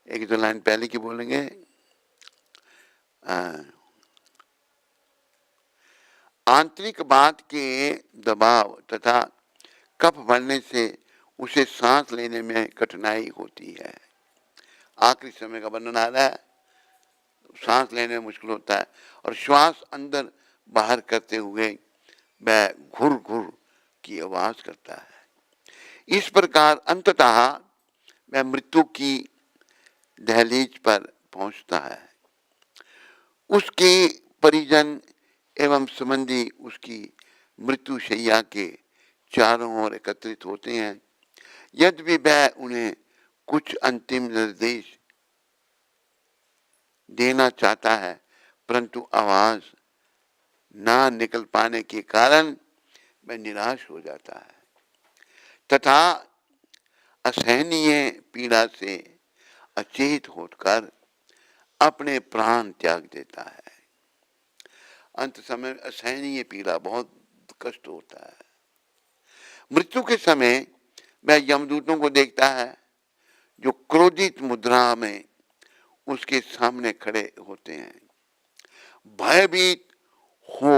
एक दो लाइन पहले की बोलेंगे। आंतरिक बात के दबाव तथा कफ बढ़ने से उसे सांस लेने में कठिनाई होती है। आखिरी समय का वर्णन आ रहा है, सांस लेने में मुश्किल होता है और श्वास अंदर बाहर करते हुए वह घुर घुर की आवाज करता है। इस प्रकार अंततः वह मृत्यु की दहलीज पर पहुंचता है। उसके परिजन एवं संबंधी उसकी मृत्यु शैया के चारों ओर एकत्रित होते हैं। यद्यपि वह उन्हें कुछ अंतिम निर्देश देना चाहता है, परंतु आवाज ना निकल पाने के कारण वह निराश हो जाता है तथा असहनीय पीड़ा से अचेत होकर अपने प्राण त्याग देता है। अंत समय असहनीय पीड़ा, बहुत कष्ट होता है। मृत्यु के समय वह यमदूतों को देखता है जो क्रोधित मुद्रा में उसके सामने खड़े होते हैं। भयभीत हो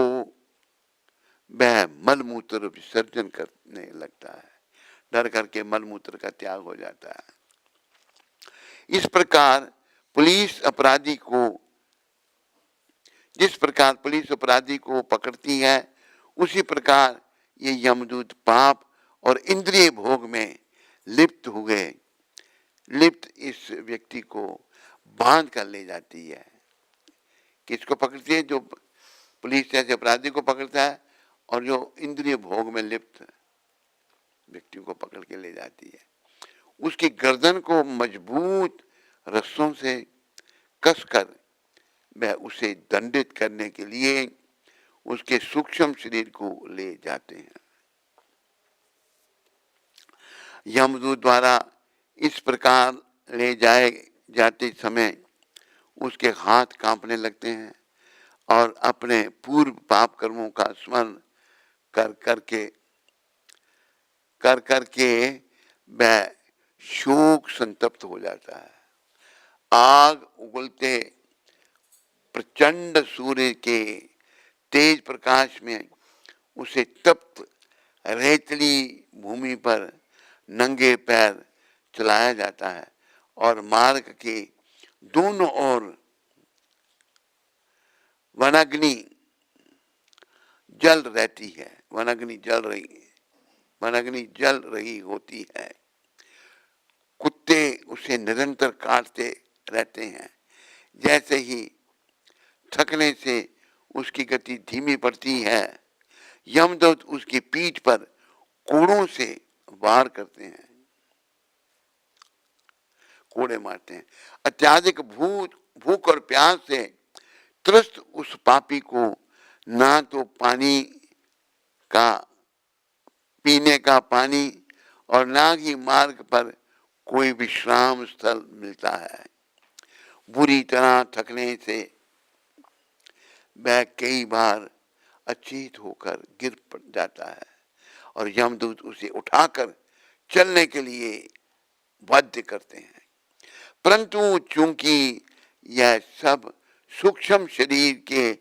वह मलमूत्र विसर्जन करने लगता है, डर करके मलमूत्र का त्याग हो जाता है। इस प्रकार पुलिस अपराधी को, जिस प्रकार पुलिस अपराधी को पकड़ती है, उसी प्रकार ये यमदूत पाप और इंद्रिय भोग में लिप्त इस व्यक्ति को बांध कर ले जाती है। किसको पकड़ती है? जो पुलिस ऐसे अपराधी को पकड़ता है और जो इंद्रिय भोग में लिप्त व्यक्ति को पकड़ के ले जाती है। उसकी गर्दन को मजबूत रस्सों से कसकर वह उसे दंडित करने के लिए उसके सूक्ष्म शरीर को ले जाते हैं। यमदूत द्वारा इस प्रकार ले जाए जाते समय उसके हाथ कांपने लगते हैं और अपने पूर्व पाप कर्मों का स्मरण कर करके वह शोक संतप्त हो जाता है। आग उगलते प्रचंड सूर्य के तेज प्रकाश में उसे तप्त रेतली भूमि पर नंगे पैर चलाया जाता है और मार्ग के दोनों ओर वनाग्नि जल रही होती है। कुत्ते उसे निरंतर काटते रहते हैं। जैसे ही थकने से उसकी गति धीमी पड़ती है, यमदूत उसकी पीठ पर कोड़ों से वार करते हैं, कोड़े मारते हैं। अत्याधिक भूख और प्यास से त्रस्त उस पापी को ना तो पीने का पानी और ना ही मार्ग पर कोई विश्राम स्थल मिलता है। बुरी तरह थकने से वह कई बार अचेत होकर गिर पड़ जाता है और यमदूत उसे उठाकर चलने के लिए बाध्य करते हैं। परंतु चूंकि यह सब सूक्ष्म शरीर के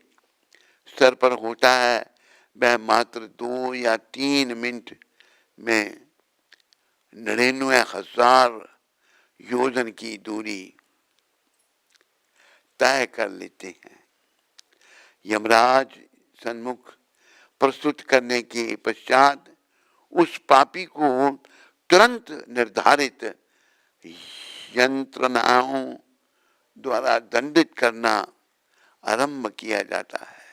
स्तर पर होता है, वह मात्र 2 या 3 मिनट में 99,000 योजन की दूरी तय कर लेते हैं। यमराज सन्मुख प्रस्तुत करने के पश्चात उस पापी को तुरंत निर्धारित यंत्रणाओं द्वारा दंडित करना आरंभ किया जाता है।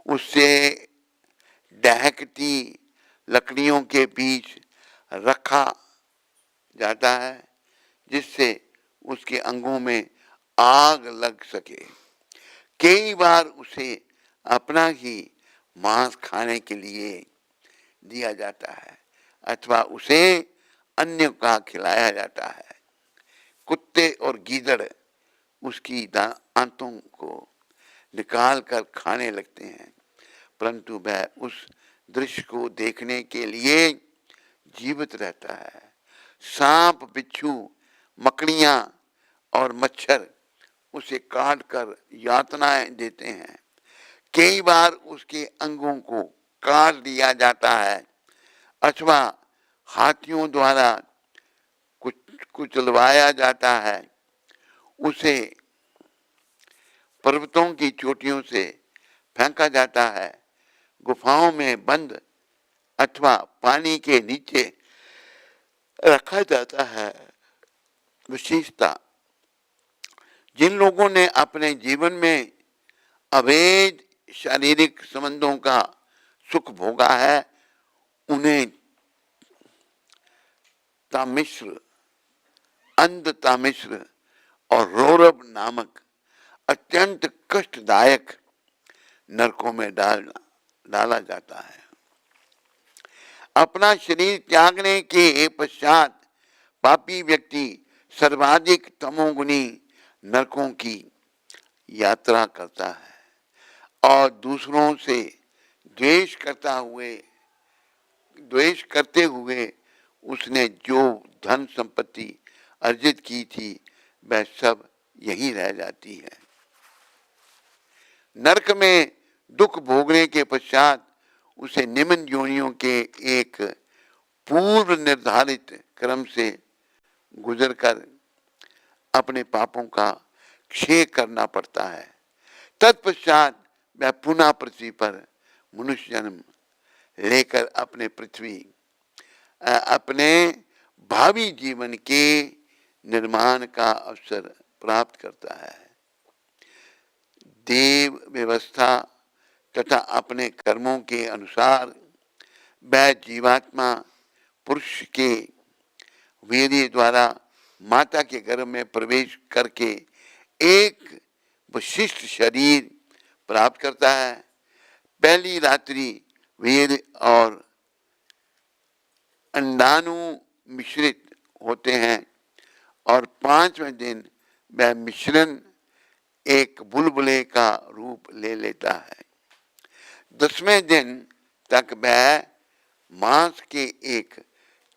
उससे दहकती लकड़ियों के बीच रखा जाता है जिससे उसके अंगों में आग लग सके। कई बार उसे अपना ही मांस खाने के लिए दिया जाता है अथवा उसे अन्य का खिलाया जाता है। कुत्ते और गीदड़ उसकी दांतों को निकाल कर खाने लगते हैं, परंतु वह उस दृश्य को देखने के लिए जीवित रहता है। सांप, बिच्छू, मकड़ियां और मच्छर उसे काट कर यातनाएं देते हैं। कई बार उसके अंगों को काट दिया जाता है अथवा हाथियों द्वारा कुचलवाया जाता है। उसे पर्वतों की चोटियों से फेंका जाता है, गुफाओं में बंद अथवा पानी के नीचे रखा जाता है। विशेषता, जिन लोगों ने अपने जीवन में अवैध शारीरिक संबंधों का सुख भोगा है, उन्हें तामिश्र, अंध तामिश्र और रौरव नामक अत्यंत कष्टदायक नरकों में डाला जाता है। अपना शरीर त्यागने के पश्चात पापी व्यक्ति सर्वाधिक तमोगुनी नरकों की यात्रा करता है और दूसरों से द्वेष करते हुए उसने जो धन संपत्ति अर्जित की थी वह सब यहीं रह जाती है। नरक में दुख भोगने के पश्चात उसे निम्न योनियों के एक पूर्व निर्धारित क्रम से गुजरकर अपने पापों का क्षय करना पड़ता है। तत्पश्चात वह पुनः पृथ्वी पर मनुष्य जन्म लेकर अपने भावी जीवन के निर्माण का अवसर प्राप्त करता है। देव व्यवस्था तथा अपने कर्मों के अनुसार वह जीवात्मा पुरुष के वीर्य द्वारा माता के गर्भ में प्रवेश करके एक विशिष्ट शरीर प्राप्त करता है। पहली रात्रि वीर्य और अंडाणु मिश्रित होते हैं और 5वें दिन वह मिश्रण एक बुलबुले का रूप ले लेता है। 10वें दिन तक वह मांस के एक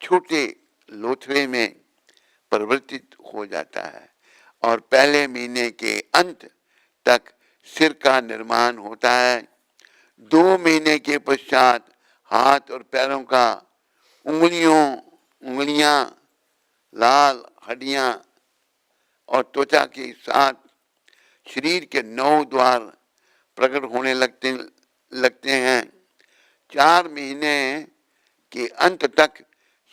छोटे लोथड़े में परिवर्तित हो जाता है और पहले महीने के अंत तक सिर का निर्माण होता है। 2 महीने के पश्चात हाथ और पैरों का उंगलियां, लाल हड्डियां और त्वचा के साथ शरीर के 9 द्वार प्रकट होने लगते हैं। 4 महीने के अंत तक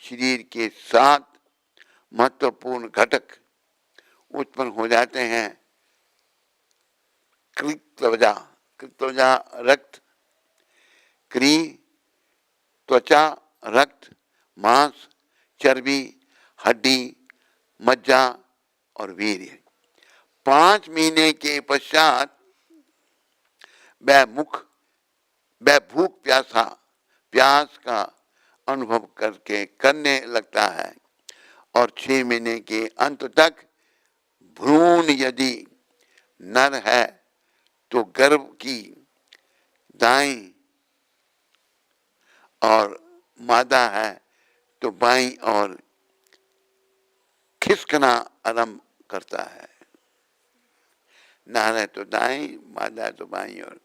शरीर के 7 महत्वपूर्ण घटक उत्पन्न हो जाते हैं। कृत्वजा रक्त, क्री त्वचा, रक्त, मांस, चर्बी, हड्डी, मज्जा और वीर्य। 5 महीने के पश्चात वह भूख प्यास का अनुभव करने लगता है और 6 महीने के अंत तक भ्रूण यदि नर है तो गर्भ की दाईं और मादा है तो बाईं और खिसकना आरंभ करता है। नर है तो दाईं, मादा है तो बाईं और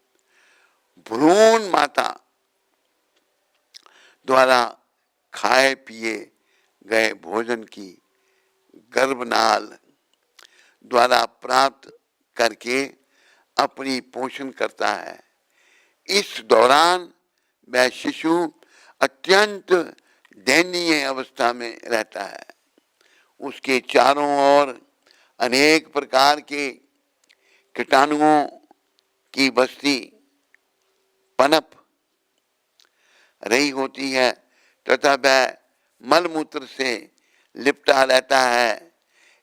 भ्रूण माता द्वारा खाए पिए गए भोजन की गर्भनाल द्वारा प्राप्त करके अपनी पोषण करता है। इस दौरान वह शिशु अत्यंत दयनीय अवस्था में रहता है। उसके चारों ओर अनेक प्रकार के कीटाणुओं की बस्ती पनप रही होती है तथा वह मलमूत्र से लिपटा रहता है।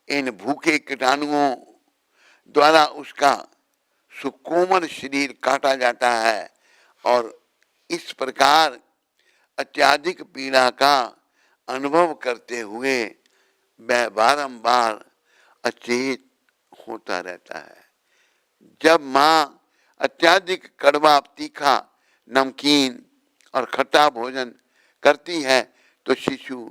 इन भूखे कीटाणुओं द्वारा उसका सुकोमल शरीर काटा जाता है और इस प्रकार अत्यधिक पीड़ा का अनुभव करते हुए वह बारंबार अचेत होता रहता है। जब माँ अत्यधिक कड़वा, तीखा, नमकीन और खट्टा भोजन करती है तो शिशु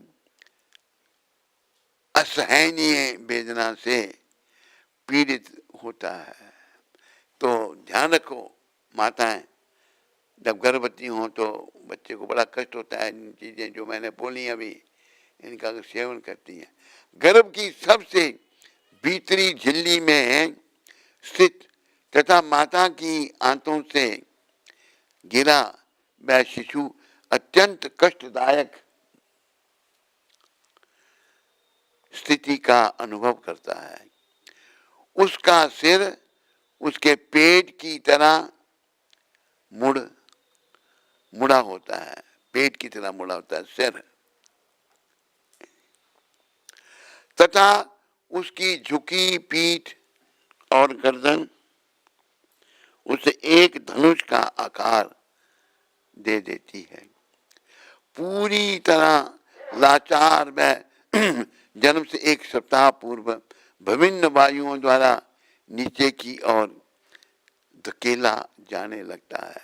असहनीय वेदना से पीड़ित होता है। तो ध्यान रखो माताएं, जब गर्भवती हों तो बच्चे को बड़ा कष्ट होता है। इन चीज़ें जो मैंने बोली अभी, इनका सेवन करती हैं। गर्भ की सबसे भीतरी झिल्ली में स्थित तथा माता की आंतों से गिरा वह शिशु अत्यंत कष्टदायक स्थिति का अनुभव करता है। उसका सिर उसके पेट की तरह मुड़ा होता है, पेट की तरह मुड़ा होता है सिर, तथा उसकी झुकी पीठ और गर्दन उसे एक धनुष का आकार दे देती है। पूरी तरह लाचार व जन्म से एक सप्ताह पूर्व विभिन्न वायुओं द्वारा नीचे की ओर धकेला जाने लगता है।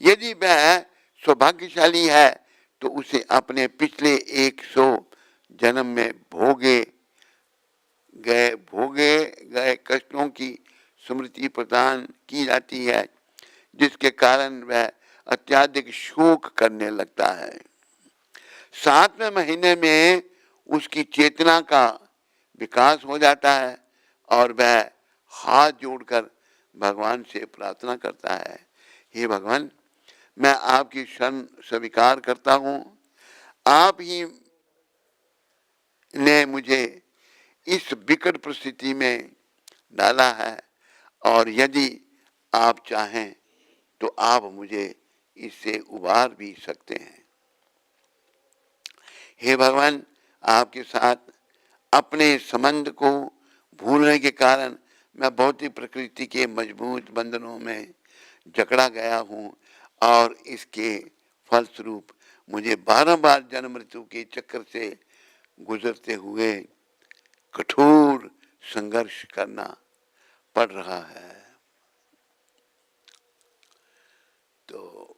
यदि वह सौभाग्यशाली है तो उसे अपने पिछले 100 जन्म में भोगे गए कष्टों की स्मृति प्रदान की जाती है, जिसके कारण वह अत्यधिक शोक करने लगता है। 7वें महीने में उसकी चेतना का विकास हो जाता है और वह हाथ जोड़कर भगवान से प्रार्थना करता है, हे भगवान, मैं आपकी शरण स्वीकार करता हूँ। आप ही ने मुझे इस विकट परिस्थिति में डाला है और यदि आप चाहें तो आप मुझे इससे उबार भी सकते हैं। हे भगवान, आपके साथ अपने संबंध को भूलने के कारण मैं भौतिक प्रकृति के मजबूत बंधनों में जकड़ा गया हूँ और इसके फलस्वरूप मुझे बारंबार जन्म मृत्यु के चक्कर से गुजरते हुए कठोर संघर्ष करना पड़ रहा है। तो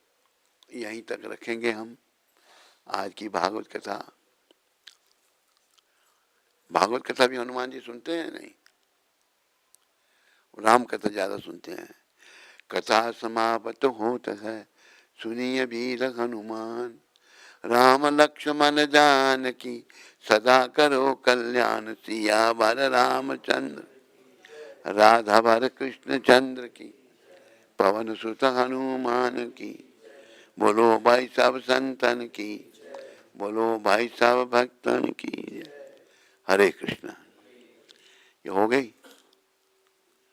यहीं तक रखेंगे हम आज की भागवत कथा। भागवत कथा भी हनुमान जी सुनते हैं? नहीं, राम कथा ज्यादा सुनते हैं। कथा समाप्त होत है, सुनिए वीर हनुमान, राम लक्ष्मण जानकी सदा करो कल्याण, सियावर रामचंद्र राधावर कृष्ण चंद्र की, पवन सुत हनुमान की। बोलो भाई साहब संतन की, बोलो भाई साहब भक्तन की। हरे कृष्ण। ये हो गई।